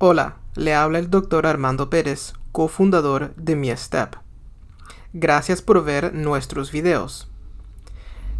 Hola, le habla el Dr. Armando Pérez, cofundador de MiSTEP. Gracias por ver nuestros videos.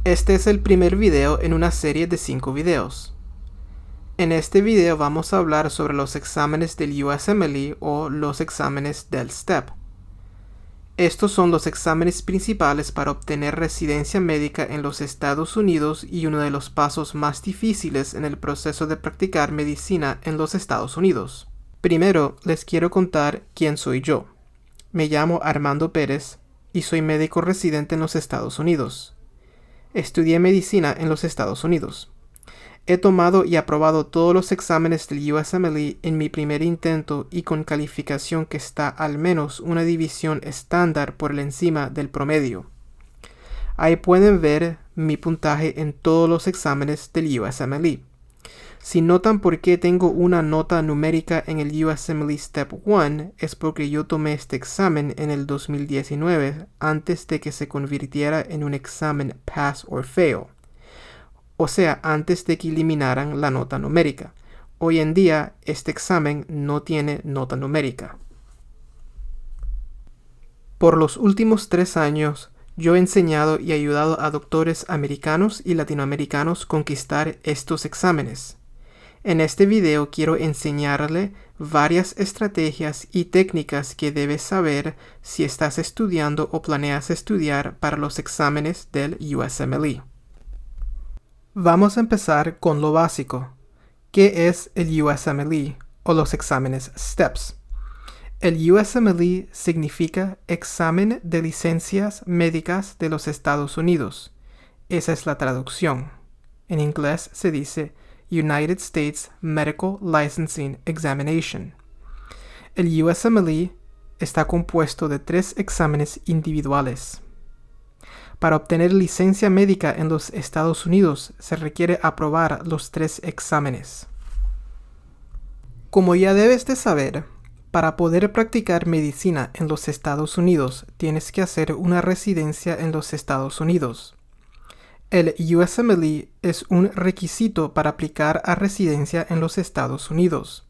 Este es el primer video en una serie de 5 videos. En este video vamos a hablar sobre los exámenes del USMLE o los exámenes del STEP. Estos son los exámenes principales para obtener residencia médica en los Estados Unidos y uno de los pasos más difíciles en el proceso de practicar medicina en los Estados Unidos. Primero, les quiero contar quién soy yo. Me llamo Armando Pérez y soy médico residente en los Estados Unidos. Estudié medicina en los Estados Unidos. He tomado y aprobado todos los exámenes del USMLE en mi primer intento y con calificación que está al menos una división estándar por encima del promedio. Ahí pueden ver mi puntaje en todos los exámenes del USMLE. Si notan por qué tengo una nota numérica en el USMLE Step 1, es porque yo tomé este examen en el 2019 antes de que se convirtiera en un examen Pass or Fail. O sea, antes de que eliminaran la nota numérica. Hoy en día, este examen no tiene nota numérica. Por los últimos 3 años, yo he enseñado y ayudado a doctores americanos y latinoamericanos conquistar estos exámenes. En este video quiero enseñarle varias estrategias y técnicas que debes saber si estás estudiando o planeas estudiar para los exámenes del USMLE. Vamos a empezar con lo básico. ¿Qué es el USMLE o los exámenes STEPS? El USMLE significa Examen de Licencias Médicas de los Estados Unidos. Esa es la traducción. En inglés se dice United States Medical Licensing Examination. El USMLE está compuesto de 3 exámenes individuales. Para obtener licencia médica en los Estados Unidos se requiere aprobar los 3 exámenes. Como ya debes de saber, para poder practicar medicina en los Estados Unidos tienes que hacer una residencia en los Estados Unidos. El USMLE es un requisito para aplicar a residencia en los Estados Unidos.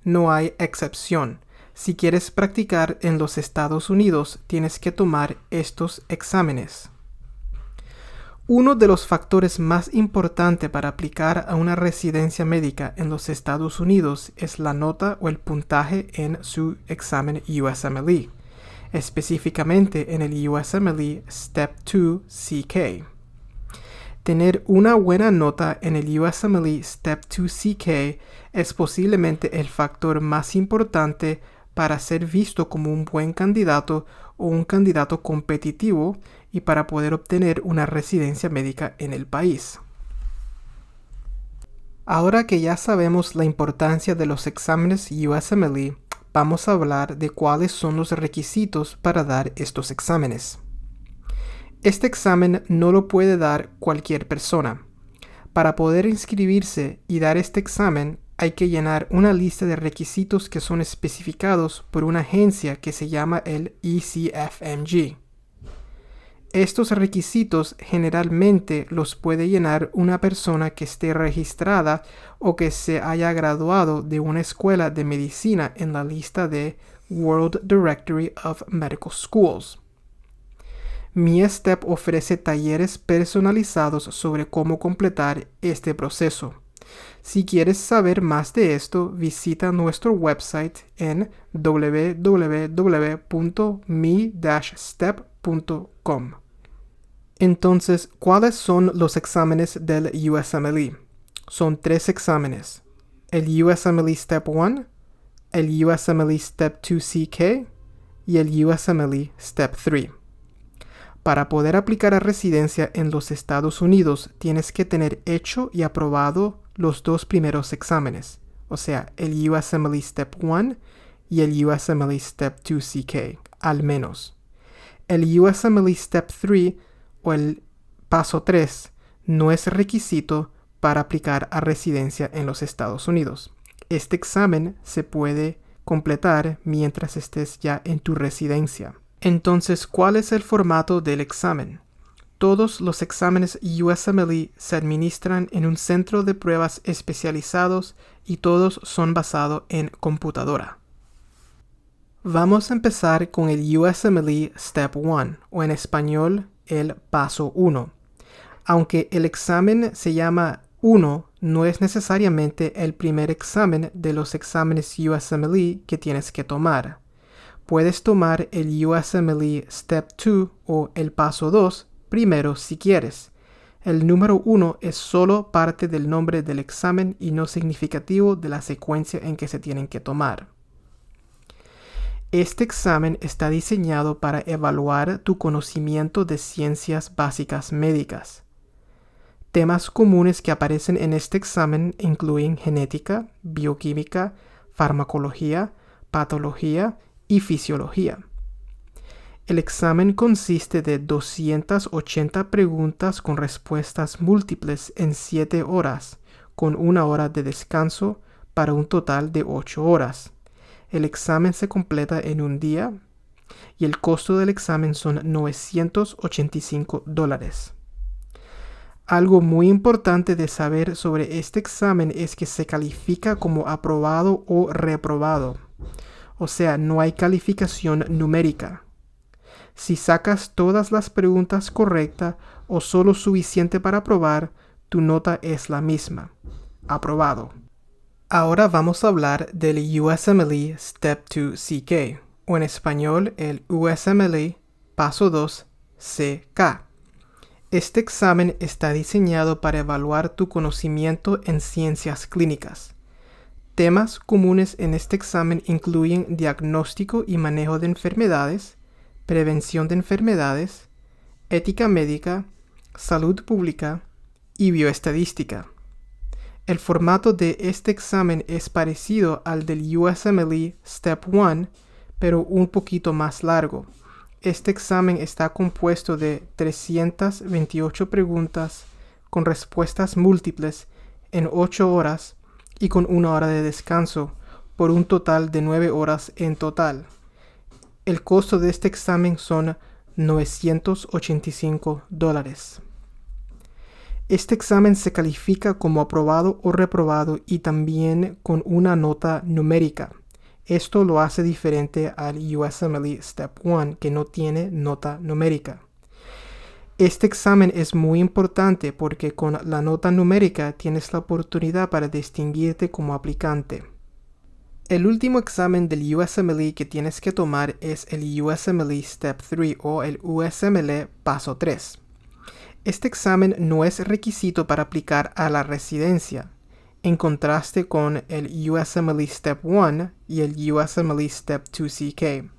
No hay excepción. Si quieres practicar en los Estados Unidos, tienes que tomar estos exámenes. Uno de los factores más importantes para aplicar a una residencia médica en los Estados Unidos es la nota o el puntaje en su examen USMLE, específicamente en el USMLE Step 2 CK. Tener una buena nota en el USMLE Step 2 CK es posiblemente el factor más importante para ser visto como un buen candidato o un candidato competitivo y para poder obtener una residencia médica en el país. Ahora que ya sabemos la importancia de los exámenes USMLE, vamos a hablar de cuáles son los requisitos para dar estos exámenes. Este examen no lo puede dar cualquier persona. Para poder inscribirse y dar este examen, hay que llenar una lista de requisitos que son especificados por una agencia que se llama el ECFMG. Estos requisitos generalmente los puede llenar una persona que esté registrada o que se haya graduado de una escuela de medicina en la lista de World Directory of Medical Schools. MiSTEP ofrece talleres personalizados sobre cómo completar este proceso. Si quieres saber más de esto, visita nuestro website en www.mi-step.com. Entonces, ¿cuáles son los exámenes del USMLE? Son 3 exámenes: el USMLE Step 1, el USMLE Step 2 CK y el USMLE Step 3. Para poder aplicar a residencia en los Estados Unidos, tienes que tener hecho y aprobado los 2 primeros exámenes, o sea, el USMLE Step 1 y el USMLE Step 2 CK, al menos. El USMLE Step 3 o el paso 3 no es requisito para aplicar a residencia en los Estados Unidos. Este examen se puede completar mientras estés ya en tu residencia. Entonces, ¿cuál es el formato del examen? Todos los exámenes USMLE se administran en un centro de pruebas especializados y todos son basados en computadora. Vamos a empezar con el USMLE Step 1, o en español, el paso 1. Aunque el examen se llama 1, no es necesariamente el primer examen de los exámenes USMLE que tienes que tomar. Puedes tomar el USMLE Step 2 o el paso 2 primero si quieres. El número 1 es solo parte del nombre del examen y no significativo de la secuencia en que se tienen que tomar. Este examen está diseñado para evaluar tu conocimiento de ciencias básicas médicas. Temas comunes que aparecen en este examen incluyen genética, bioquímica, farmacología, patología y fisiología. El examen consiste de 280 preguntas con respuestas múltiples en 7 horas, con 1 hora de descanso para un total de 8 horas. El examen se completa en un día y el costo del examen son $985. Algo muy importante de saber sobre este examen es que se califica como aprobado o reprobado. O sea, no hay calificación numérica. Si sacas todas las preguntas correctas o solo suficiente para aprobar, tu nota es la misma. Aprobado. Ahora vamos a hablar del USMLE Step 2 CK, o en español el USMLE Paso 2 CK. Este examen está diseñado para evaluar tu conocimiento en ciencias clínicas. Temas comunes en este examen incluyen diagnóstico y manejo de enfermedades, prevención de enfermedades, ética médica, salud pública y bioestadística. El formato de este examen es parecido al del USMLE Step 1, pero un poquito más largo. Este examen está compuesto de 328 preguntas con respuestas múltiples en 8 horas y con 1 hora de descanso, por un total de 9 horas en total. El costo de este examen son $985. Este examen se califica como aprobado o reprobado y también con una nota numérica. Esto lo hace diferente al USMLE Step 1, que no tiene nota numérica. Este examen es muy importante porque con la nota numérica tienes la oportunidad para distinguirte como aplicante. El último examen del USMLE que tienes que tomar es el USMLE Step 3 o el USMLE Paso 3. Este examen no es requisito para aplicar a la residencia, en contraste con el USMLE Step 1 y el USMLE Step 2 CK.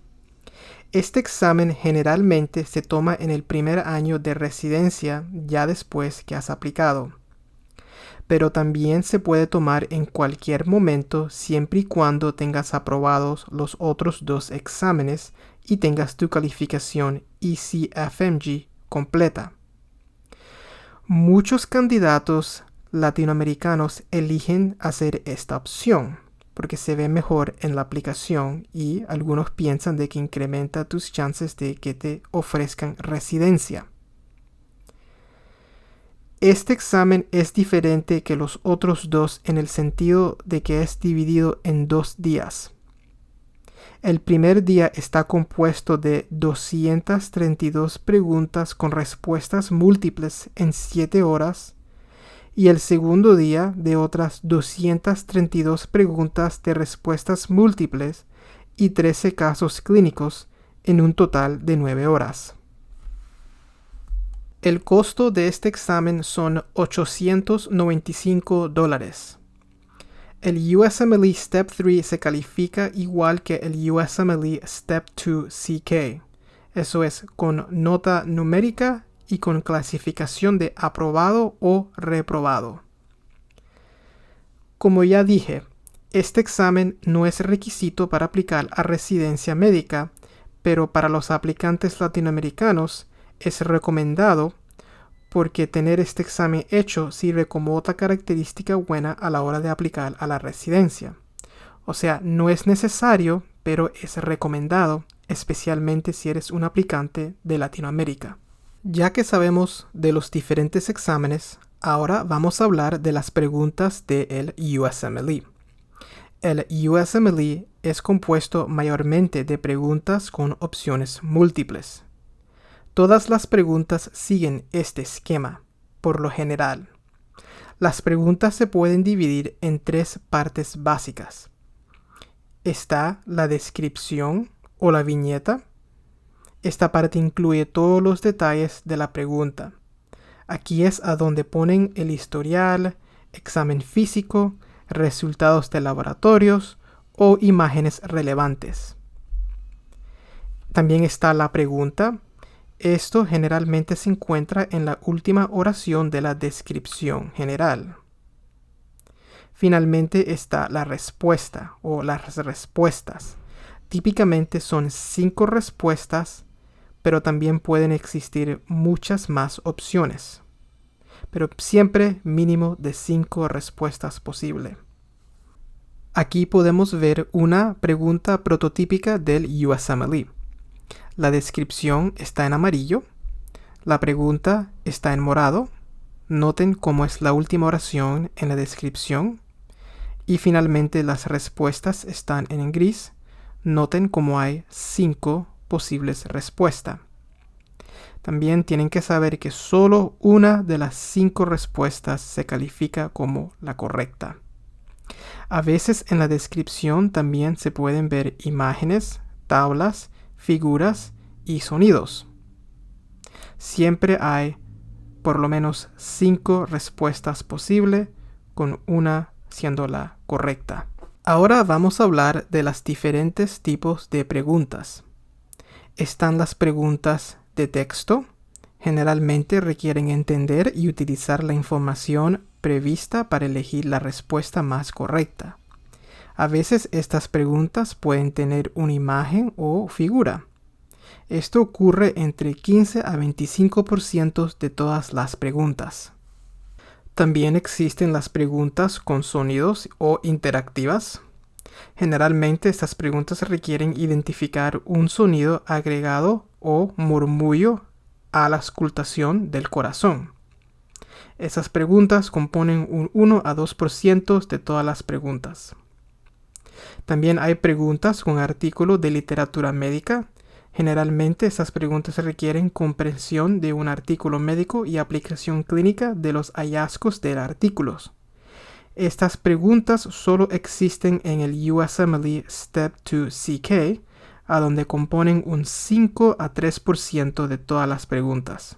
Este examen generalmente se toma en el primer año de residencia ya después que has aplicado, pero también se puede tomar en cualquier momento siempre y cuando tengas aprobados los otros 2 exámenes y tengas tu calificación ECFMG completa. Muchos candidatos latinoamericanos eligen hacer esta opción porque se ve mejor en la aplicación y algunos piensan de que incrementa tus chances de que te ofrezcan residencia. Este examen es diferente que los otros 2 en el sentido de que es dividido en 2 días. El primer día está compuesto de 232 preguntas con respuestas múltiples en 7 horas y el segundo día de otras 232 preguntas de respuestas múltiples y 13 casos clínicos en un total de 9 horas. El costo de este examen son $895. El USMLE Step 3 se califica igual que el USMLE Step 2 CK, eso es, con nota numérica y con clasificación de aprobado o reprobado. Como ya dije, este examen no es requisito para aplicar a residencia médica, pero para los aplicantes latinoamericanos es recomendado porque tener este examen hecho sirve como otra característica buena a la hora de aplicar a la residencia. O sea, no es necesario, pero es recomendado, especialmente si eres un aplicante de Latinoamérica. Ya que sabemos de los diferentes exámenes, ahora vamos a hablar de las preguntas del USMLE. El USMLE es compuesto mayormente de preguntas con opciones múltiples. Todas las preguntas siguen este esquema, por lo general. Las preguntas se pueden dividir en tres partes básicas. Está la descripción o la viñeta. Esta parte incluye todos los detalles de la pregunta. Aquí es a donde ponen el historial, examen físico, resultados de laboratorios o imágenes relevantes. También está la pregunta. Esto generalmente se encuentra en la última oración de la descripción general. Finalmente está la respuesta o las respuestas. Típicamente son 5 respuestas, pero también pueden existir muchas más opciones. Pero siempre mínimo de 5 respuestas posible. Aquí podemos ver una pregunta prototípica del USMLE. La descripción está en amarillo. La pregunta está en morado. Noten cómo es la última oración en la descripción. Y finalmente las respuestas están en gris. Noten cómo hay 5 posibles respuestas. También tienen que saber que solo una de las 5 respuestas se califica como la correcta. A veces en la descripción también se pueden ver imágenes, tablas, figuras y sonidos. Siempre hay por lo menos 5 respuestas posibles, con una siendo la correcta. Ahora vamos a hablar de los diferentes tipos de preguntas. Están las preguntas de texto. Generalmente requieren entender y utilizar la información prevista para elegir la respuesta más correcta. A veces estas preguntas pueden tener una imagen o figura. Esto ocurre entre 15 a 25% de todas las preguntas. También existen las preguntas con sonidos o interactivas. Generalmente estas preguntas requieren identificar un sonido agregado o murmullo a la auscultación del corazón. Esas preguntas componen un 1 a 2% de todas las preguntas. También hay preguntas con artículos de literatura médica. Generalmente estas preguntas requieren comprensión de un artículo médico y aplicación clínica de los hallazgos del artículo. Estas preguntas solo existen en el USMLE Step 2 CK, a donde componen un 5 a 3% de todas las preguntas.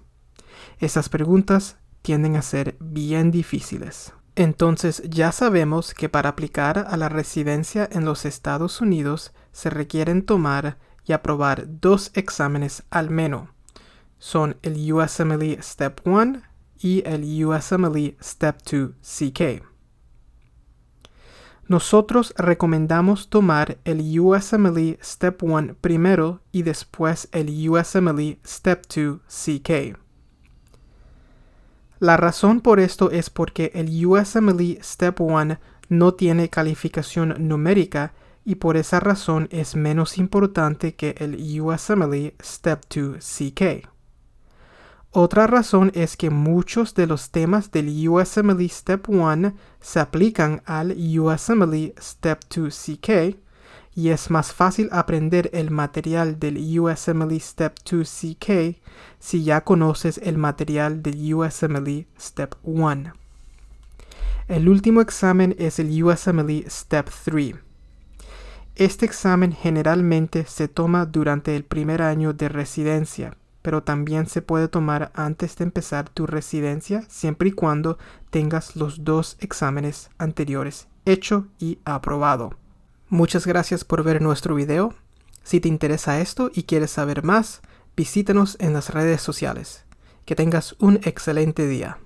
Estas preguntas tienden a ser bien difíciles. Entonces ya sabemos que para aplicar a la residencia en los Estados Unidos se requieren tomar y aprobar 2 exámenes al menos. Son el USMLE Step 1 y el USMLE Step 2 CK. Nosotros recomendamos tomar el USMLE Step 1 primero y después el USMLE Step 2 CK. La razón por esto es porque el USMLE Step 1 no tiene calificación numérica y por esa razón es menos importante que el USMLE Step 2 CK. Otra razón es que muchos de los temas del USMLE Step 1 se aplican al USMLE Step 2 CK y es más fácil aprender el material del USMLE Step 2 CK si ya conoces el material del USMLE Step 1. El último examen es el USMLE Step 3. Este examen generalmente se toma durante el primer año de residencia, pero también se puede tomar antes de empezar tu residencia siempre y cuando tengas los 2 exámenes anteriores hecho y aprobado. Muchas gracias por ver nuestro video. Si te interesa esto y quieres saber más, visítanos en las redes sociales. Que tengas un excelente día.